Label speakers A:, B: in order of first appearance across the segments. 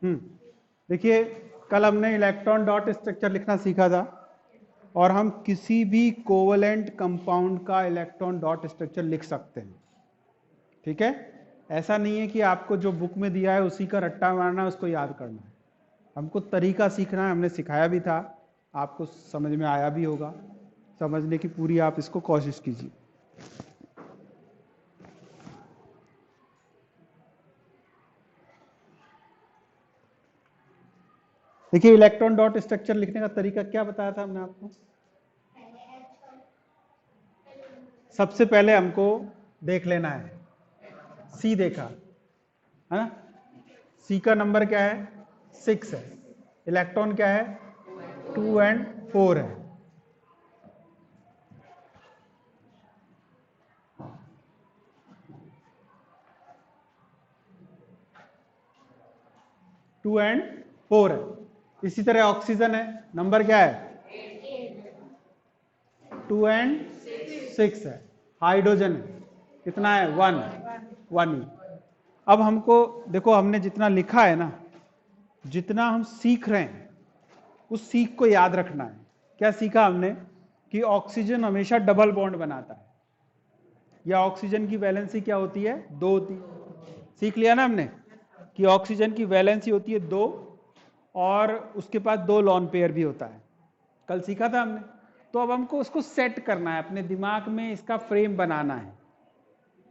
A: देखिए कल हमने इलेक्ट्रॉन डॉट स्ट्रक्चर लिखना सीखा था और हम किसी भी कोवलेंट कंपाउंड का इलेक्ट्रॉन डॉट स्ट्रक्चर लिख सकते हैं। ठीक है, ऐसा नहीं है कि आपको जो बुक में दिया है उसी का रट्टा मारना है, उसको याद करना है। हमको तरीका सीखना है, हमने सिखाया भी था, आपको समझ में आया भी होगा। समझने की पूरी आप इसको कोशिश कीजिए। देखिए इलेक्ट्रॉन डॉट स्ट्रक्चर लिखने का तरीका क्या बताया था हमने आपको। सबसे पहले हमको देख लेना है, सी देखा है ना, सी का नंबर क्या है 6 है, इलेक्ट्रॉन क्या है 2 और 4 है। टू एंड 4 है। इसी तरह ऑक्सीजन है, नंबर क्या है 2 और 6 है। हाइड्रोजन कितना है 1 ही। अब हमको देखो, हमने जितना लिखा है ना, जितना हम सीख रहे हैं उस सीख को याद रखना है। क्या सीखा हमने कि ऑक्सीजन हमेशा डबल बॉन्ड बनाता है, या ऑक्सीजन की वैलेंसी क्या होती है 2 होती है। सीख लिया ना हमने कि ऑक्सीजन की वैलेंसी होती है 2 और उसके पास 2 लॉन पेयर भी होता है, कल सीखा था हमने। तो अब हमको उसको सेट करना है, अपने दिमाग में इसका फ्रेम बनाना है,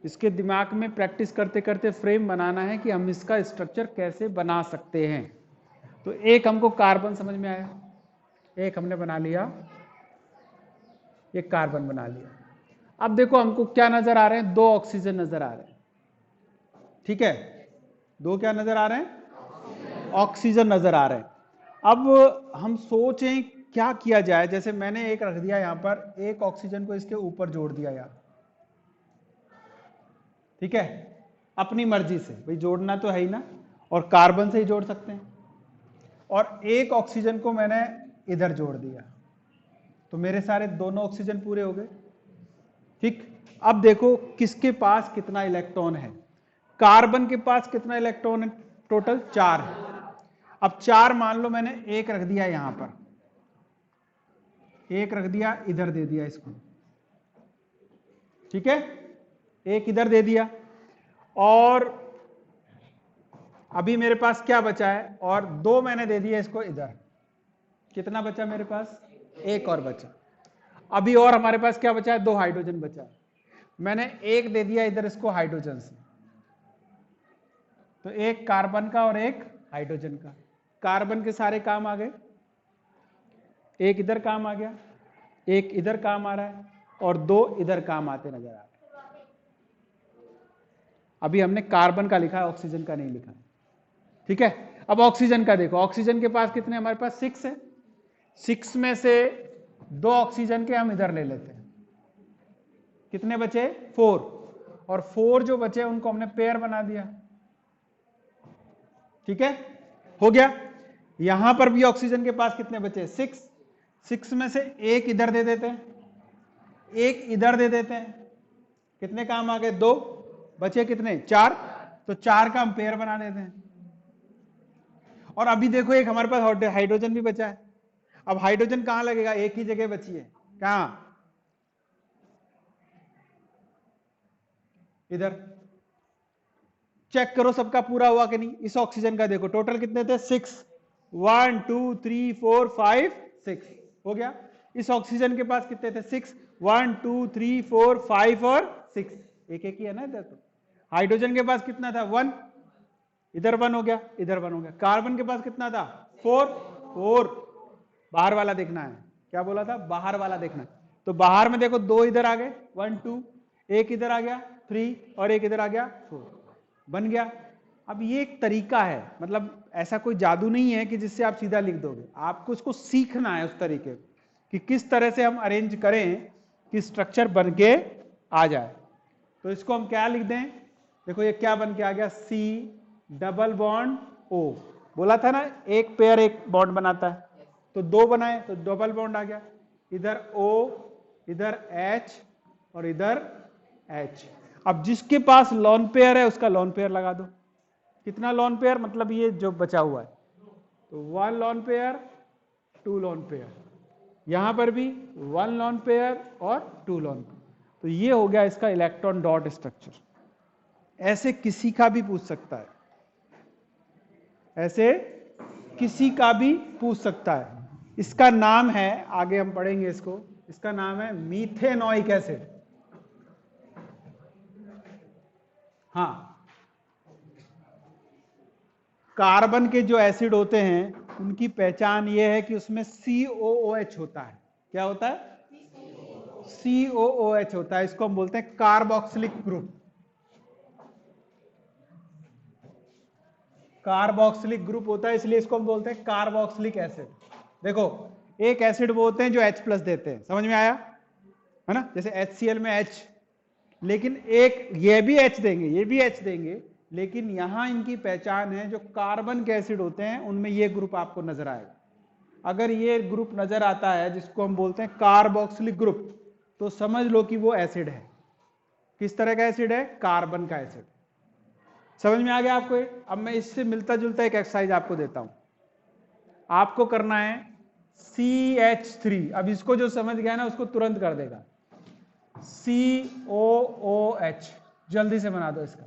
A: इसके दिमाग में प्रैक्टिस करते करते फ्रेम बनाना है कि हम इसका स्ट्रक्चर कैसे बना सकते हैं। तो एक हमको कार्बन समझ में आया, एक हमने बना लिया, एक कार्बन बना लिया। अब देखो हमको क्या नजर आ रहे हैं, 2 ऑक्सीजन नजर आ रहे हैं। ठीक है, 2 क्या नजर आ रहे हैं, ऑक्सीजन नजर आ रहे हैं। अब हम सोचें क्या किया जाए। जैसे मैंने एक रख दिया यहां पर, एक ऑक्सीजन को इसके ऊपर जोड़ दिया यार, ठीक है, अपनी मर्जी से, भाई जोड़ना तो है ही ना, और कार्बन से ही जोड़ सकते हैं। और एक ऑक्सीजन को मैंने इधर जोड़ दिया, तो मेरे सारे दोनों ऑक्सीजन पूरे हो गए। ठीक, अब देखो किसके पास कितना इलेक्ट्रॉन है। कार्बन के पास कितना इलेक्ट्रॉन है, टोटल 4 है। अब 4 मान लो मैंने एक रख दिया यहां पर, एक रख दिया इधर दे दिया इसको, ठीक है, एक इधर दे दिया। और अभी मेरे पास क्या बचा है, और 2 मैंने दे दिया इसको इधर, कितना बचा मेरे पास, एक और बचा। अभी और हमारे पास क्या बचा है, 2 हाइड्रोजन बचा है, मैंने एक दे दिया इधर इसको हाइड्रोजन से, तो एक कार्बन का और एक हाइड्रोजन का। कार्बन के सारे काम आ गए, एक इधर काम आ गया, एक इधर काम आ रहा है, और 2 इधर काम आते नजर आ रहे हैं। अभी हमने कार्बन का लिखा है, ऑक्सीजन का नहीं लिखा है। ठीक है, अब ऑक्सीजन का देखो, ऑक्सीजन के पास कितने, हमारे पास 6 है। 6 में से 2 ऑक्सीजन के हम इधर ले लेते हैं, कितने बचे 4, और 4 जो बचे उनको हमने पेयर बना दिया। ठीक है, हो गया। यहां पर भी ऑक्सीजन के पास कितने बचे 6 में से एक इधर दे देते हैं, एक इधर दे देते हैं, कितने काम आ गए 2, बचे कितने 4, तो 4 का हम पेयर बना देते हैं। और अभी देखो एक हमारे पास हाइड्रोजन भी बचा है। अब हाइड्रोजन कहां लगेगा, एक ही जगह बची है, कहां, इधर। चेक करो सबका पूरा हुआ कि नहीं। इस ऑक्सीजन का देखो टोटल कितने थे 6, 1 2 3 4 5 6, हो गया। इस ऑक्सीजन के पास कितने थे 6, 1 2 3 4 5 और 6, एक एक ही है ना इधर। तो हाइड्रोजन के पास कितना था 1, इधर 1 हो गया, इधर 1 हो गया। कार्बन के पास कितना था 4, बाहर वाला देखना है, क्या बोला था, बाहर वाला देखना है। तो बाहर में देखो 2 इधर आ गए 1 2, एक इधर आ गया 3, और एक इधर आ गया 4, बन गया। अब ये एक तरीका है, मतलब ऐसा कोई जादू नहीं है कि जिससे आप सीधा लिख दोगे, आपको इसको सीखना है उस तरीके कि किस तरह से हम अरेंज करें कि स्ट्रक्चर बन के आ जाए। तो इसको हम क्या लिख दें, देखो ये क्या बन के आ गया, सी डबल बॉन्ड ओ, बोला था ना एक पेयर एक बॉन्ड बनाता है, तो 2 बनाए तो डबल बॉन्ड आ गया, इधर O, इधर H और इधर H। अब जिसके पास लॉन पेयर है उसका लॉन पेयर लगा दो, कितना लोन पेयर, मतलब ये जो बचा हुआ है, तो 1 लोन पेयर 2 लोन पेयर, यहां पर भी 1 लोन पेयर और 2 लोन पेयर। तो ये हो गया इसका इलेक्ट्रॉन डॉट स्ट्रक्चर। ऐसे किसी का भी पूछ सकता है, ऐसे किसी का भी पूछ सकता है। इसका नाम है, आगे हम पढ़ेंगे इसको, इसका नाम है मीथेनोइक एसिड। हाँ, कार्बन के जो एसिड होते हैं उनकी पहचान ये है कि उसमें COOH होता है। क्या होता है? COOH होता है। इसको हम बोलते हैं कार्बोक्सिलिक ग्रुप। कार्बोक्सिलिक ग्रुप होता है, इसलिए इसको हम बोलते हैं कार्बोक्सिलिक एसिड। देखो, एक एसिड वो होते हैं जो H+ देते हैं, समझ में आया है ना? जैसे HCl में H, लेकिन एक ये भी H देंगे, ये भी H देंगे, लेकिन यहां इनकी पहचान है, जो कार्बन के एसिड होते हैं उनमें ये ग्रुप आपको नजर आएगा। अगर ये ग्रुप नजर आता है जिसको हम बोलते हैं कार्बोक्सिलिक ग्रुप, तो समझ लो कि वो एसिड है। किस तरह का एसिड है? कार्बन का एसिड। समझ में आ गया आपको? अब मैं इससे मिलता जुलता एक एक्सरसाइज आपको देता हूं। आपको करना है CH3। अब इसको जो समझ गया ना उसको तुरंत कर देगा। COOH, जल्दी से बना दो इसका।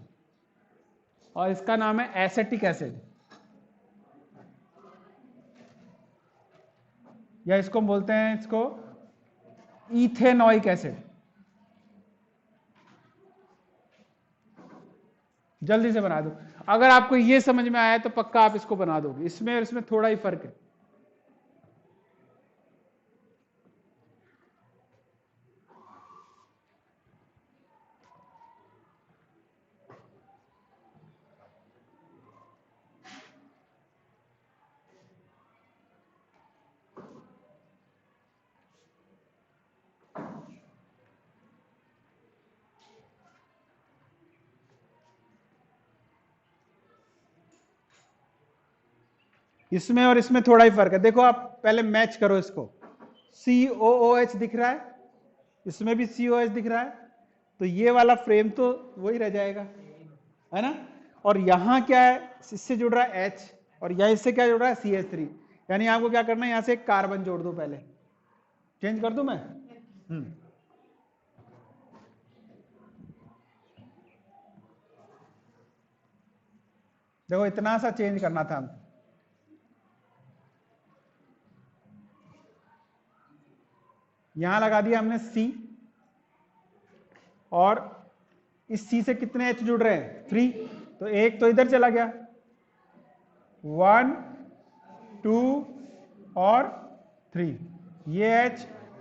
A: और इसका नाम है एसेटिक एसिड, या इसको हम बोलते हैं इसको इथेनोइक एसिड। जल्दी से बना दो। अगर आपको ये समझ में आया तो पक्का आप इसको बना दोगे। इसमें और इसमें थोड़ा ही फर्क है। इसमें और इसमें थोड़ा ही फर्क है। देखो, आप पहले मैच करो इसको। COOH दिख रहा है, इसमें भी COOH दिख रहा है, तो ये वाला फ्रेम तो वही रह जाएगा, है ना? और यहां क्या है, इससे जुड़ रहा है H, और यहां इससे क्या जुड़ रहा है? CH3। यानी आपको क्या करना है, यहां से एक कार्बन जोड़ दो। पहले चेंज कर दूं मैं? देखो, इतना सा चेंज करना था हमको। यहां लगा दिया हमने C, और इस C से कितने H जुड़ रहे हैं? 3। तो एक तो इधर चला गया, 1 2 और 3। ये H,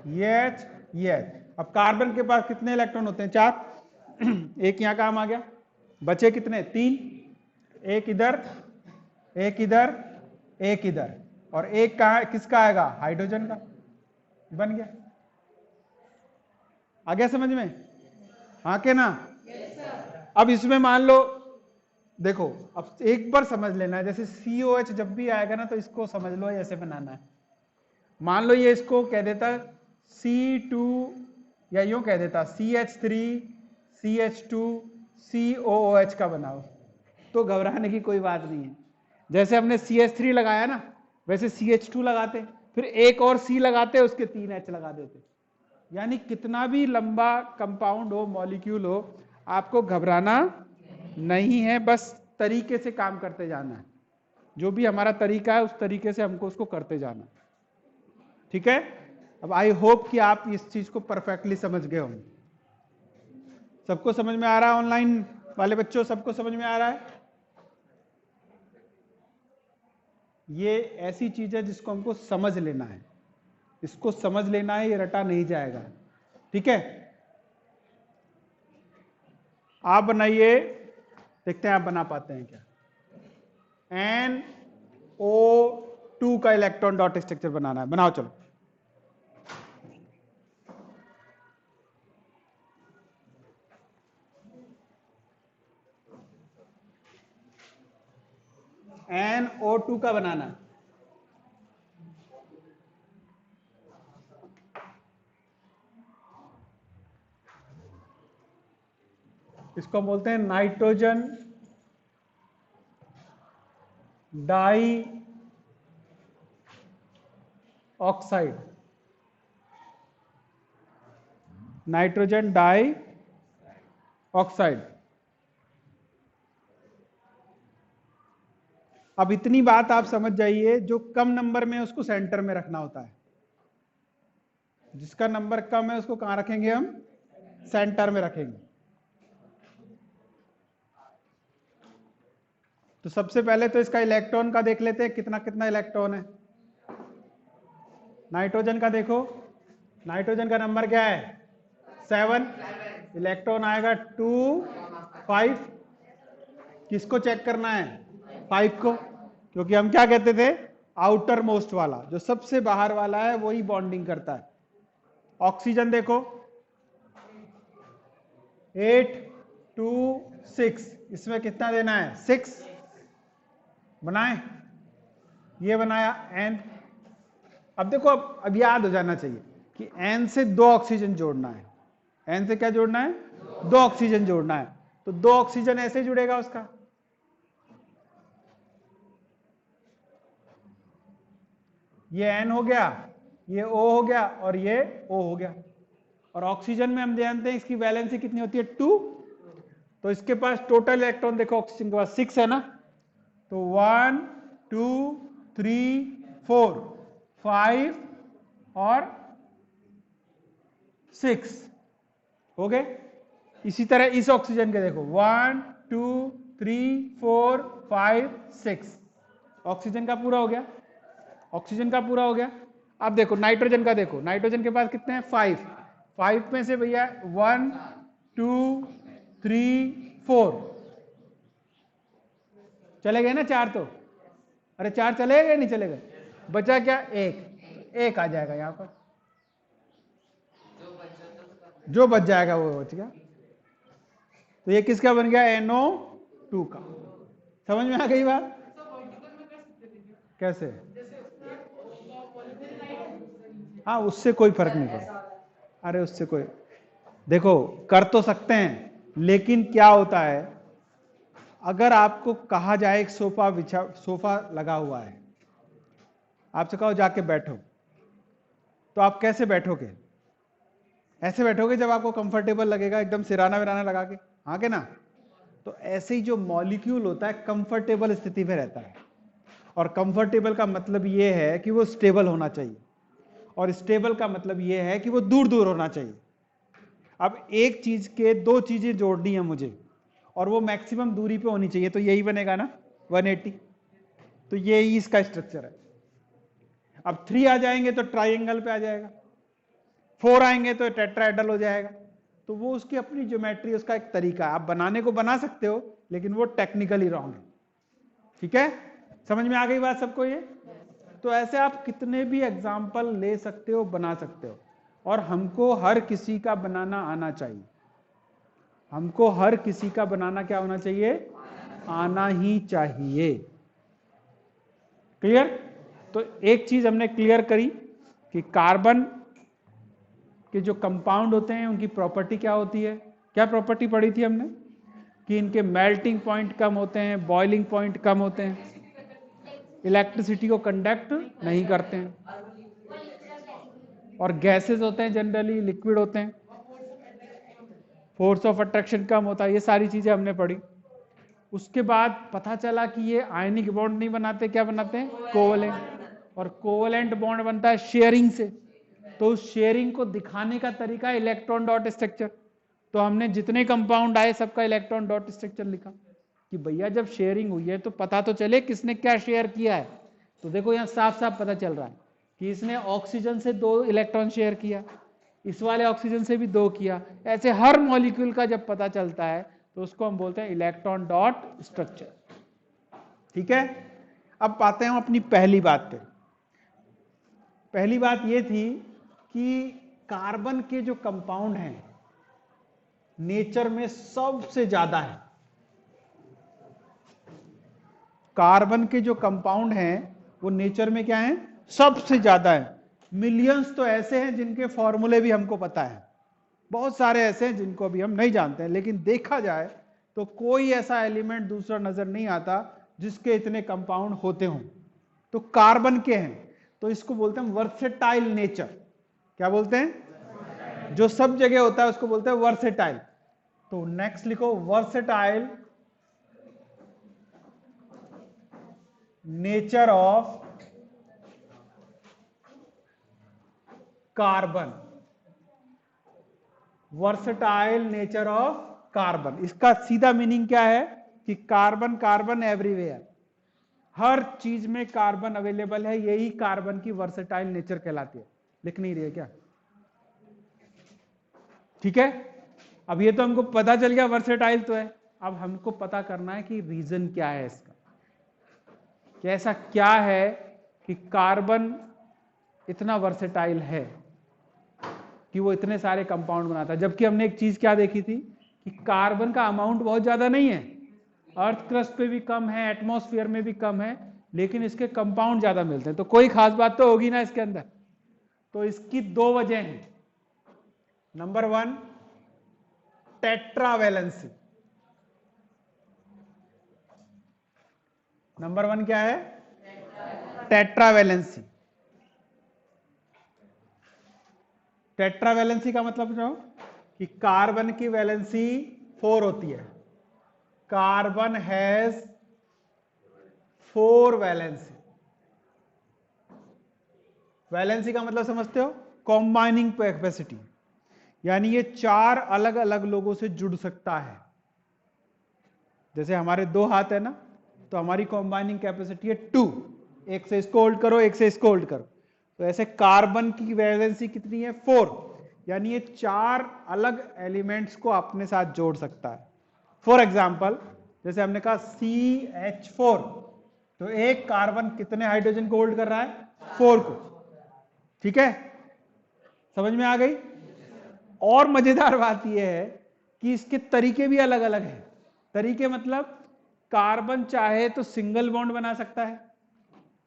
A: ये H, ये H। अब कार्बन के पास कितने इलेक्ट्रॉन होते हैं? 4। एक यहां काम आ गया, बचे कितने? 3। एक इधर, एक इधर, एक इधर, और एक कहां, किसका आएगा? हाइड्रोजन का। बन गया। आ गया समझ में? हाँ के ना? अब इसमें मान लो, देखो, अब एक बार समझ लेना है। जैसे COH जब भी आएगा ना, तो इसको समझ लो ऐसे बनाना है। मान लो ये इसको कह देता C2, या यूं कह देता CH3 CH2 COOH का बनाओ, तो घबराने की कोई बात नहीं है। जैसे हमने CH3 लगाया ना, वैसे CH2 लगाते, फिर एक और C लगाते, उसके 3 H लगा देते। यानी कितना भी लंबा कंपाउंड हो, मॉलिक्यूल हो, आपको घबराना नहीं है, बस तरीके से काम करते जाना है। जो भी हमारा तरीका है उस तरीके से हमको उसको करते जाना। ठीक है? अब आई होप कि आप इस चीज को परफेक्टली समझ गए होंगे। सबको समझ में आ रहा है? ऑनलाइन वाले बच्चों, सबको समझ में आ रहा है? ये ऐसी चीज है जिसको हमको समझ लेना है। इसको समझ लेना है, ये रटा नहीं जाएगा। ठीक है? आप बनाइए, देखते हैं आप बना पाते हैं क्या। NO2 का इलेक्ट्रॉन डॉट स्ट्रक्चर बनाना है। बनाओ चलो। NO2 का बनाना है। इसको बोलते हैं nitrogen dioxide, nitrogen dioxide. अब इतनी बात आप समझ जाइए, जो कम नंबर में उसको सेंटर में रखना होता है। जिसका नंबर कम है उसको कहां रखेंगे हम? सेंटर में रखेंगे। तो सबसे पहले तो इसका इलेक्ट्रॉन का देख लेते हैं, कितना कितना इलेक्ट्रॉन है। नाइट्रोजन का देखो, नाइट्रोजन का नंबर क्या है? 7। इलेक्ट्रॉन आएगा 2 5। किसको चेक करना है? 5 को, क्योंकि हम क्या कहते थे? आउटर मोस्ट वाला, जो सबसे बाहर वाला है वही बॉन्डिंग करता है। ऑक्सीजन देखो 8 2 6, इसमें कितना देना है? 6 बनाए, ये बनाया N। अब देखो, अब याद हो जाना चाहिए कि N से 2 ऑक्सीजन जोड़ना है। N से क्या जोड़ना है? 2 ऑक्सीजन जोड़ना है। तो 2 ऑक्सीजन ऐसे जुड़ेगा उसका, ये N हो गया, ये O हो गया और ये O हो गया। और ऑक्सीजन में हम जानते हैं इसकी वैलेंसी कितनी होती है? 2। तो इसके पास टोटल इलेक्ट्रॉन देखो, ऑक्सीजन के पास 6 है ना, तो 1 2 3 4 5 और 6 हो गए। इसी तरह इस ऑक्सीजन के देखो 1 2 3 4 5 6, ऑक्सीजन का पूरा हो गया, ऑक्सीजन का पूरा हो गया। अब देखो नाइट्रोजन का देखो, नाइट्रोजन के पास कितने हैं? 5 में से भैया 1 2 3 4 चले गए ना 4, तो अरे 4 चले गए नहीं चले गए? बचा क्या? एक आ जाएगा यहां पर, जो बच जाएगा वो बच गया। तो ये किसका बन गया? NO2 का। समझ में आ गई बात? कैसे? हाँ, उससे कोई फर्क नहीं पड़ता। अरे उससे कोई, देखो कर तो सकते हैं, लेकिन क्या होता है, अगर आपको कहा जाए एक सोफा लगा हुआ है, आपसे कहो जाके बैठो, तो आप कैसे बैठोगे? ऐसे बैठोगे जब आपको कंफर्टेबल लगेगा, एकदम सिराना विराना लगा के, हाँ के ना? तो ऐसे ही जो मॉलिक्यूल होता है कंफर्टेबल स्थिति में रहता है। और कंफर्टेबल का मतलब यह है कि वो स्टेबल होना चाहिए, और स्टेबल का मतलब यह है कि वो दूर दूर होना चाहिए। अब एक चीज के 2 चीजें जोड़नी है मुझे, और वो मैक्सिमम दूरी पे होनी चाहिए, तो यही बनेगा ना 180। तो यही इसका स्ट्रक्चर है। अब 3 आ जाएंगे तो ट्राइंगल पे आ जाएगा, 4 आएंगे तो टेट्राहेड्रल हो जाएगा। तो वो उसकी अपनी ज्योमेट्री, उसका एक तरीका है। आप बनाने को बना सकते हो, लेकिन वो टेक्निकली रॉन्ग है। ठीक है? समझ में आ गई बात सबको ये? तो ऐसे आप कितने भी एग्जाम्पल ले सकते हो, बना सकते हो। और हमको हर किसी का बनाना आना चाहिए। हमको हर किसी का बनाना क्या होना चाहिए? आना ही चाहिए। क्लियर? तो एक चीज हमने क्लियर करी कि कार्बन के जो कंपाउंड होते हैं उनकी प्रॉपर्टी क्या होती है। क्या प्रॉपर्टी पढ़ी थी हमने? कि इनके मेल्टिंग पॉइंट कम होते हैं, बॉइलिंग पॉइंट कम होते हैं, इलेक्ट्रिसिटी को कंडक्ट नहीं करते हैं, और गैसेस होते हैं, जनरली लिक्विड होते हैं, फोर्स ऑफ अट्रैक्शन कम होता है। ये सारी चीजें हमने पढ़ी। उसके बाद पता चला कि ये आयनिक बॉन्ड नहीं बनाते, क्या बनाते हैं? कोवलेंट। और कोवलेंट बॉन्ड बनता है शेयरिंग से। तो उस शेयरिंग को दिखाने का तरीका इलेक्ट्रॉन डॉट स्ट्रक्चर। तो हमने जितने कंपाउंड आए सबका इलेक्ट्रॉन डॉट स्ट्रक्चर लिखा कि भैया जब शेयरिंग हुई है तो पता तो चले किसने क्या शेयर किया है। तो देखो यहाँ साफ साफ पता चल रहा है कि इसने ऑक्सीजन से 2 इलेक्ट्रॉन शेयर किया, इस वाले ऑक्सीजन से भी 2 किया। ऐसे हर मॉलिक्यूल का जब पता चलता है तो उसको हम बोलते हैं इलेक्ट्रॉन डॉट स्ट्रक्चर। ठीक है? अब आते हैं हम अपनी पहली बात पे। पहली बात यह थी कि कार्बन के जो कंपाउंड हैं नेचर में सबसे ज्यादा है। कार्बन के जो कंपाउंड हैं वो नेचर में क्या है? सबसे ज्यादा है। मिलियंस तो ऐसे हैं जिनके फॉर्मूले भी हमको पता है, बहुत सारे ऐसे हैं जिनको भी हम नहीं जानते हैं, लेकिन देखा जाए तो कोई ऐसा एलिमेंट दूसरा नजर नहीं आता जिसके इतने कंपाउंड होते हों, तो कार्बन के हैं, तो इसको बोलते हैं वर्सेटाइल नेचर। क्या बोलते हैं? जो सब जगह होता है उसको बोलते हैं वर्सेटाइल। तो नेक्स्ट लिखो versatile nature of carbon. Versatile nature of carbon, इसका सीधा मीनिंग क्या है कि कार्बन कार्बन एवरीवेयर, हर चीज में कार्बन अवेलेबल है, यही कार्बन की वर्सेटाइल नेचर कहलाती है। लिख नहीं रही है क्या? ठीक है, अब ये तो हमको पता चल गया वर्सेटाइल तो है, अब हमको पता करना है कि रीजन क्या है इसका, कि ऐसा क्या है कि कार्बन इतना वर्सेटाइल है कि वो इतने सारे कंपाउंड बनाता है। जबकि हमने एक चीज क्या देखी थी कि कार्बन का अमाउंट बहुत ज्यादा नहीं है, अर्थ क्रस्ट पे भी कम है, एटमॉस्फेयर में भी कम है, लेकिन इसके कंपाउंड ज्यादा मिलते हैं। तो कोई खास बात तो होगी ना इसके अंदर। तो इसकी दो वजह हैं। Number 1 tetravalency. नंबर 1 क्या है? टेट्रावैलेंसी। टेट्रावैलेंसी का मतलब जो कि कार्बन की वैलेंसी 4 होती है, कार्बन हैज 4 वैलेंसी। वैलेंसी का मतलब समझते हो? कॉम्बाइनिंग कैपेसिटी, यानी ये 4 अलग अलग लोगों से जुड़ सकता है। जैसे हमारे 2 हाथ है ना, तो हमारी कॉम्बाइनिंग कैपेसिटी है 2, एक से इसको होल्ड करो, एक से इसको होल्ड करो। तो ऐसे कार्बन की वैलेंसी कितनी है? 4, यानी ये 4 अलग एलिमेंट्स को अपने साथ जोड़ सकता है। फॉर एग्जाम्पल, जैसे हमने कहा CH4, तो एक कार्बन कितने हाइड्रोजन को होल्ड कर रहा है? 4 को। ठीक है, समझ में आ गई? और मजेदार बात यह है कि इसके तरीके भी अलग अलग हैं। तरीके मतलब कार्बन चाहे तो सिंगल बॉन्ड बना सकता है,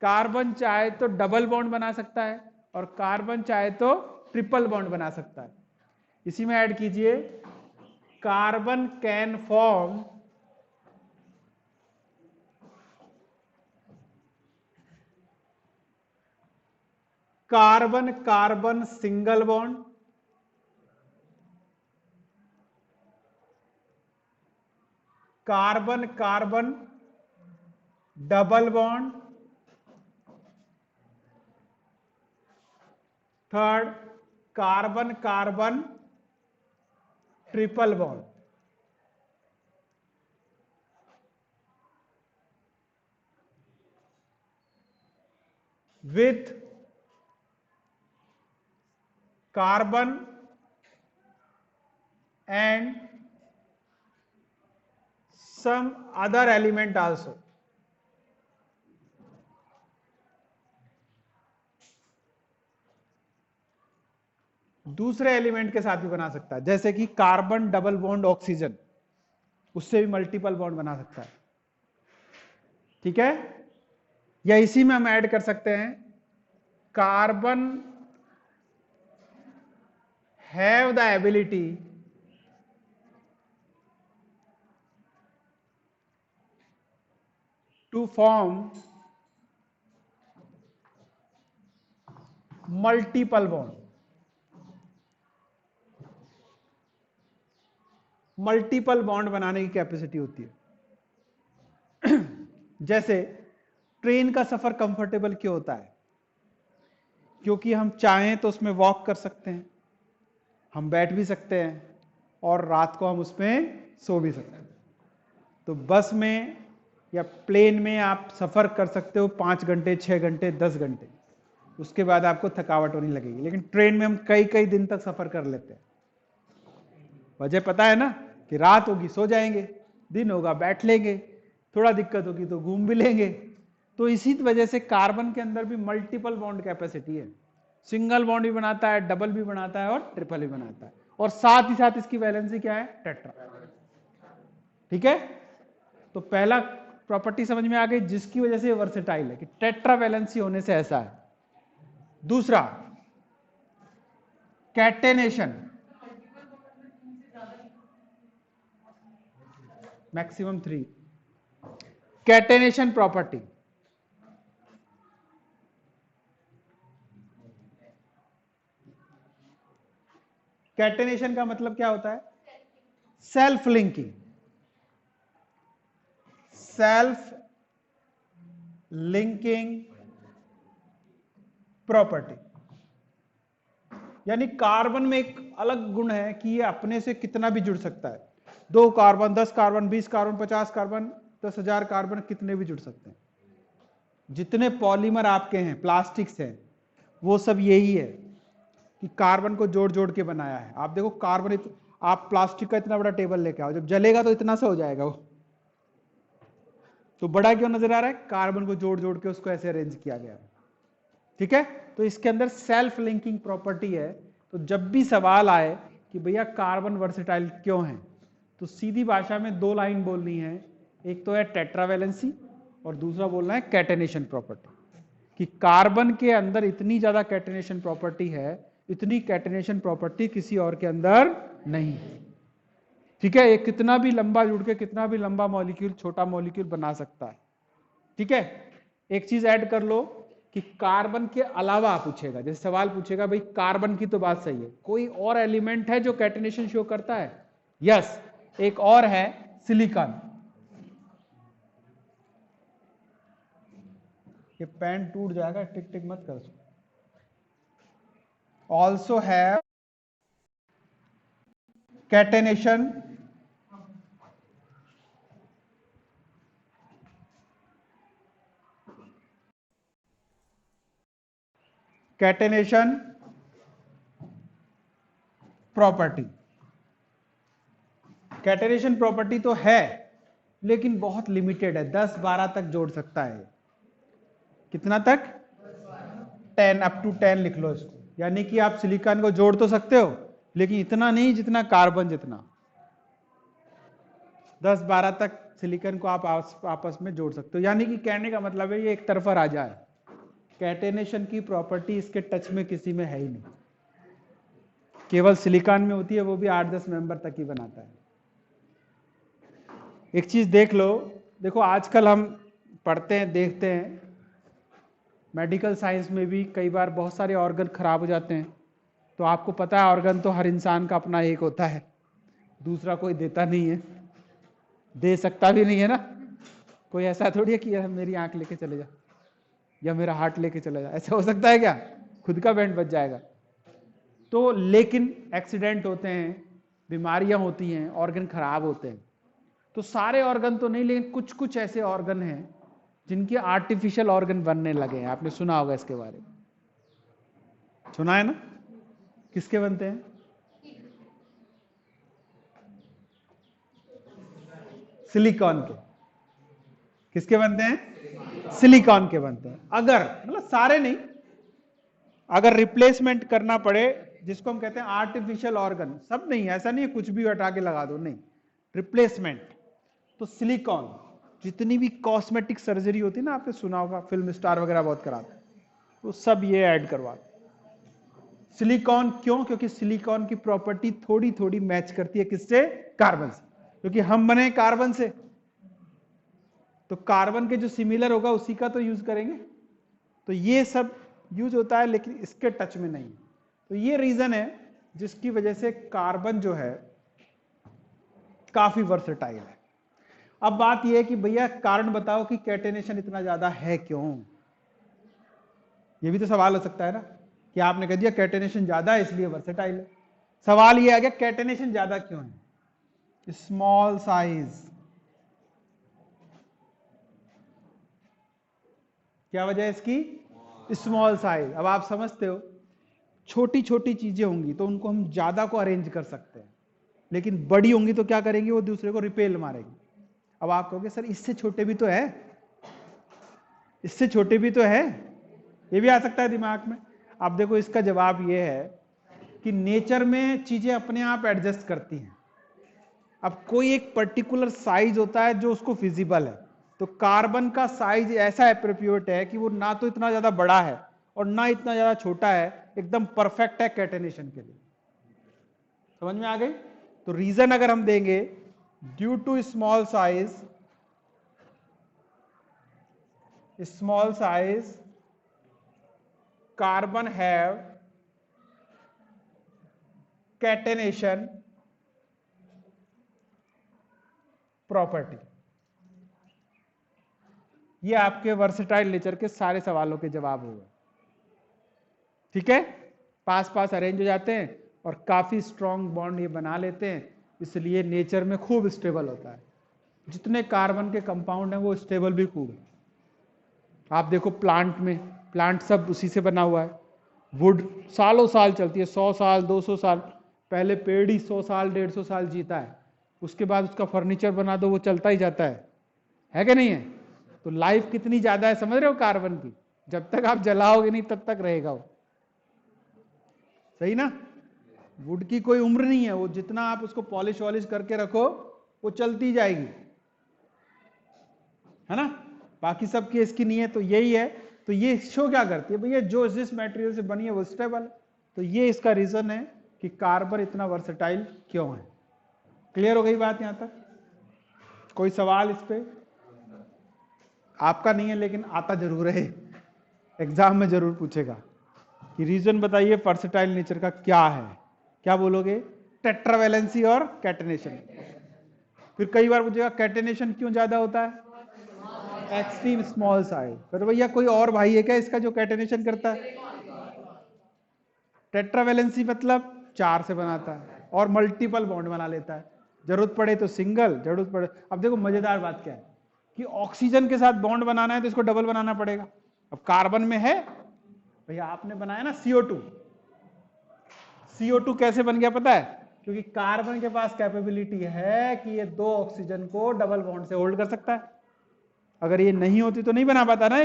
A: कार्बन चाहे तो डबल बॉन्ड बना सकता है, और कार्बन चाहे तो ट्रिपल बॉन्ड बना सकता है। इसी में ऐड कीजिए, carbon can form carbon carbon single bond, carbon carbon double bond, third carbon carbon triple bond. With carbon and some other element also. दूसरे एलिमेंट के साथ भी बना सकता है, जैसे कि कार्बन डबल बॉन्ड ऑक्सीजन, उससे भी मल्टीपल बॉन्ड बना सकता है। ठीक है, या इसी में हम ऐड कर सकते हैं, carbon have the ability to form multiple bond. Multiple bond बनाने की कैपेसिटी होती है। जैसे ट्रेन का सफर कंफर्टेबल क्यों होता है? क्योंकि हम चाहें तो उसमें वॉक कर सकते हैं, हम बैठ भी सकते हैं, और रात को हम उसमें सो भी सकते हैं। तो बस में या प्लेन में आप सफर कर सकते हो 5 घंटे, 6 घंटे, 10 घंटे, उसके बाद आपको थकावट होने लगेगी। लेकिन ट्रेन में हम कई कई दिन तक सफर कर लेते हैं। वजह पता है ना, कि रात होगी सो जाएंगे, दिन होगा बैठ लेंगे, थोड़ा दिक्कत होगी तो घूम भी लेंगे। तो इसी वजह से कार्बन के अंदर भी मल्टीपल बॉन्ड कैपेसिटी है, सिंगल बॉन्ड भी बनाता है, डबल भी बनाता है, और ट्रिपल भी बनाता है, और साथ ही साथ इसकी वैलेंसी क्या है? टेट्रा। ठीक है, तो पहला प्रॉपर्टी समझ में आ गई, जिसकी वजह से वर्सेटाइल है, कि टेट्रा वैलेंसी होने से ऐसा है। दूसरा, catenation, maximum 3। Catenation property. Catenation का मतलब क्या होता है? Self linking, self linking property. यानी कार्बन में एक अलग गुण है कि ये अपने से कितना भी जुड़ सकता है। 2 carbon, 10 carbon, 20 carbon, 50 carbon, 10,000 carbon, कितने भी जुड़ सकते हैं। जितने पॉलीमर आपके हैं, प्लास्टिक्स हैं, वो सब यही है कि कार्बन को जोड़ जोड़ के बनाया है। आप देखो कार्बन, आप प्लास्टिक का इतना बड़ा टेबल लेके आओ, जब जलेगा तो इतना सा हो जाएगा वो। तो बड़ा क्यों नजर आ रहा है? कार्बन को जोड़ जोड़ के उसको ऐसे अरेंज किया गया है। ठीक है, तो इसके अंदर सेल्फ लिंकिंग प्रॉपर्टी है। तो जब भी सवाल आए कि भैया कार्बन वर्सेटाइल क्यों है, तो सीधी भाषा में 2 लाइन बोलनी है। एक तो है टेट्रावैलेंसी और दूसरा बोलना है कैटेनेशन प्रॉपर्टी, कि कार्बन के अंदर इतनी ज्यादा कैटेनेशन प्रॉपर्टी है, इतनी कैटेनेशन प्रॉपर्टी किसी और के अंदर नहीं है। ठीक है, ये कितना भी लंबा जुड़ के कितना भी लंबा मॉलिक्यूल, छोटा मॉलिक्यूल बना सकता है। ठीक है, एक चीज ऐड कर लो कि कार्बन के अलावा पूछेगा, जैसे सवाल पूछेगा भाई कार्बन की तो बात सही है, कोई और एलिमेंट है जो कैटेनेशन शो करता है? यस, एक और है सिलिकॉन। ये पेन टूट जाएगा, टिक टिक मत कर। ऑल्सो है कैटेनेशन प्रॉपर्टी। कैटेनेशन प्रॉपर्टी तो है लेकिन बहुत लिमिटेड है, 10-12 तक जोड़ सकता है। कितना तक? 10, अप टू 10 लिख लो इसको। यानी कि आप सिलिकॉन को जोड़ तो सकते हो लेकिन इतना नहीं जितना कार्बन जितना। 10-12 तक सिलिकॉन को आप आपस में जोड़ सकते हो। यानी कि कहने का मतलब है ये एक तरफा राजा है, कैटेनेशन की प्रॉपर्टी इसके टच में किसी में है ही नहीं, केवल सिलिकॉन में होती है, वो भी 8-10 मेंबर तक ही बनाता है। एक चीज देख लो, देखो आजकल हम पढ़ते हैं, देखते हैं, मेडिकल साइंस में भी कई बार बहुत सारे ऑर्गन खराब हो जाते हैं। तो आपको पता है ऑर्गन तो हर इंसान का अपना एक होता है, दूसरा कोई देता नहीं है, दे सकता भी नहीं है ना। कोई ऐसा थोड़ी है कि मेरी आंख लेके चले जा या मेरा हार्ट लेके चले जा, ऐसा हो सकता है क्या? खुद का बैंड बच जाएगा। तो लेकिन एक्सीडेंट होते हैं, बीमारियां होती हैं, ऑर्गन खराब होते हैं। तो सारे ऑर्गन तो नहीं, लेकिन कुछ कुछ ऐसे ऑर्गन हैं जिनके आर्टिफिशियल ऑर्गन बनने लगे हैं। आपने सुना होगा इसके बारे में, सुना है ना? किसके बनते हैं? सिलिकॉन के। किसके बनते हैं? सिलिकॉन के बनते हैं। अगर मतलब सारे नहीं, अगर रिप्लेसमेंट करना पड़े, जिसको हम कहते हैं आर्टिफिशियल ऑर्गन, सब नहीं, ऐसा नहीं है कुछ भी हटा के लगा दो, नहीं, रिप्लेसमेंट, तो सिलिकॉन। जितनी भी कॉस्मेटिक सर्जरी होती है ना, आपने सुना होगा, फिल्म स्टार वगैरह बहुत कराते हैं, तो सब ये ऐड करवाते। सिलिकॉन क्यों? क्योंकि सिलिकॉन की प्रॉपर्टी थोड़ी थोड़ी मैच करती है किससे? कार्बन से, क्योंकि हम बने कार्बन से, तो कार्बन के जो सिमिलर होगा उसी का तो यूज करेंगे। तो ये सब यूज होता है लेकिन इसके टच में नहीं। तो ये रीजन है जिसकी वजह से कार्बन जो है काफी वर्सेटाइल है। अब बात यह है कि भैया कारण बताओ कि कैटेनेशन इतना ज्यादा है क्यों? ये भी तो सवाल हो सकता है ना, कि आपने कह दिया कैटेनेशन ज्यादा है इसलिए वर्सेटाइल है। सवाल ये आ गया कैटेनेशन ज्यादा क्यों है? Small size. क्या वजह है इसकी? Small size. अब आप समझते हो, छोटी छोटी चीजें होंगी तो उनको हम ज्यादा को अरेंज कर सकते हैं, लेकिन बड़ी होंगी तो क्या करेंगे? वो दूसरे को रिपेल मारेंगे। अब आप कहोगे सर इससे छोटे भी तो है, इससे छोटे भी तो है, ये भी आ सकता है दिमाग में। अब देखो इसका जवाब ये है कि नेचर में चीजें अपने आप एडजस्ट करती हैं। अब कोई एक पर्टिकुलर साइज होता है जो उसको फिजिबल है, तो कार्बन का साइज ऐसा एप्रोप्रिएट है कि वो ना तो इतना ज्यादा बड़ा है और ना इतना ज्यादा छोटा है, एकदम परफेक्ट है कैटेनेशन के लिए। समझ में आ गई? तो रीजन अगर हम देंगे, due to small size small size carbon have catenation property. ये आपके वर्सेटाइल नेचर के सारे सवालों के जवाब हो गए। ठीक है, पास पास अरेंज हो जाते हैं और काफी स्ट्रॉन्ग बॉन्ड ये बना लेते हैं, इसलिए नेचर में खूब स्टेबल होता है। जितने कार्बन के कंपाउंड हैं वो स्टेबल भी खूब है। आप देखो प्लांट में, प्लांट सब उसी से बना हुआ है। वुड सालों साल चलती है, 100 साल 200 साल। पहले पेड़ ही 100 साल 150 साल जीता है, उसके बाद उसका फर्नीचर बना दो वो चलता ही जाता है कि नहीं है? तो लाइफ कितनी ज्यादा है समझ रहे हो कार्बन की? जब तक आप जलाओगे नहीं तब तक रहेगा वो, सही ना? वुड की कोई उम्र नहीं है, वो जितना आप उसको पॉलिश वॉलिश करके रखो वो चलती जाएगी, है ना? बाकी सब केस की नहीं है। तो यही है। तो ये शो क्या करती है भैया, जो जिस मटेरियल से बनी है वो स्टेबल है। तो ये इसका रीजन है कि कार्बन इतना वर्सेटाइल क्यों है। क्लियर हो गई बात यहां तक? कोई सवाल इस पे? आपका नहीं है लेकिन आता जरूर है, एग्जाम में जरूर पूछेगा कि रीजन बताइए वर्सेटाइल नेचर का क्या है। क्या बोलोगे? टेट्रावैलेंसी और कैटेनेशन। फिर कई बार पूछेगा कैटेनेशन क्यों ज्यादा होता है? Extreme small size. फिर भैया कोई और भाई है क्या इसका जो कैटेनेशन करता है? टेट्रावैलेंसी मतलब 4 से बनाता है और मल्टीपल बॉन्ड बना लेता है, जरूरत पड़े तो सिंगल, जरूरत पड़े। अब देखो मजेदार बात क्या है कि ऑक्सीजन के साथ बॉन्ड बनाना है तो इसको डबल बनाना पड़ेगा। अब कार्बन में है भैया, आपने बनाया ना CO2। CO2 कैसे बन गया पता है? क्योंकि कार्बन के पास कैपेबिलिटी है कि ये 2 ऑक्सीजन को डबल बॉन्ड से होल्ड कर सकता है। अगर ये नहीं होती तो नहीं बना पाता ना।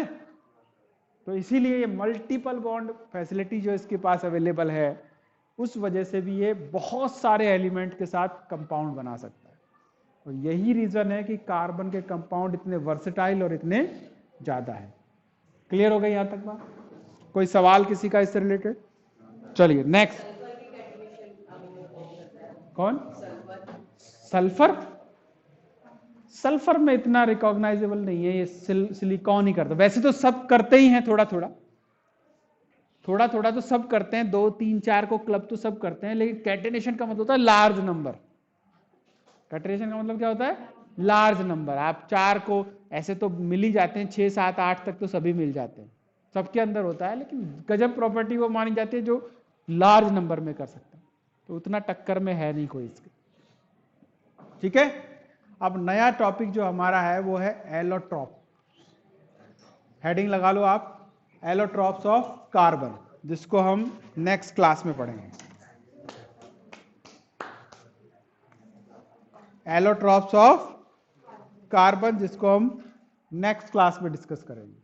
A: तो इसीलिए ये मल्टीपल बॉन्ड फैसिलिटी जो इसके पास अवेलेबल है, उस वजह से भी ये बहुत सारे एलिमेंट के साथ कंपाउंड बना सकता है। और यही रीजन है कि कार्बन के कंपाउंड इतने वर्सेटाइल और इतने ज्यादा है। क्लियर हो गई यहां तक बात? कोई सवाल किसी का इससे रिलेटेड? चलिए नेक्स्ट। कौन? सल्फर। सल्फर में इतना रिकॉग्नाइजेबल नहीं है, ये सिलिकॉन ही करता। वैसे तो सब करते ही हैं, थोड़ा थोड़ा थोड़ा थोड़ा तो सब करते हैं, 2 3 4 को क्लब तो सब करते हैं, लेकिन कैटेनेशन का मतलब होता है लार्ज नंबर। कैटेनेशन का मतलब क्या होता है? Large number. आप 4 को ऐसे तो मिल ही जाते हैं, 6 7 8 तक तो सभी मिल जाते हैं, सबके अंदर होता है, लेकिन गजब प्रॉपर्टी वो मानी जाती है जो लार्ज नंबर में कर सकते हैं। तो उतना टक्कर में है नहीं कोई इसके। ठीक है, अब नया टॉपिक जो हमारा है वो है एलोट्रॉप। हेडिंग लगा लो आप, एलोट्रॉप्स ऑफ कार्बन, जिसको हम नेक्स्ट क्लास में पढ़ेंगे। एलोट्रॉप्स ऑफ कार्बन जिसको हम नेक्स्ट क्लास में डिस्कस करेंगे।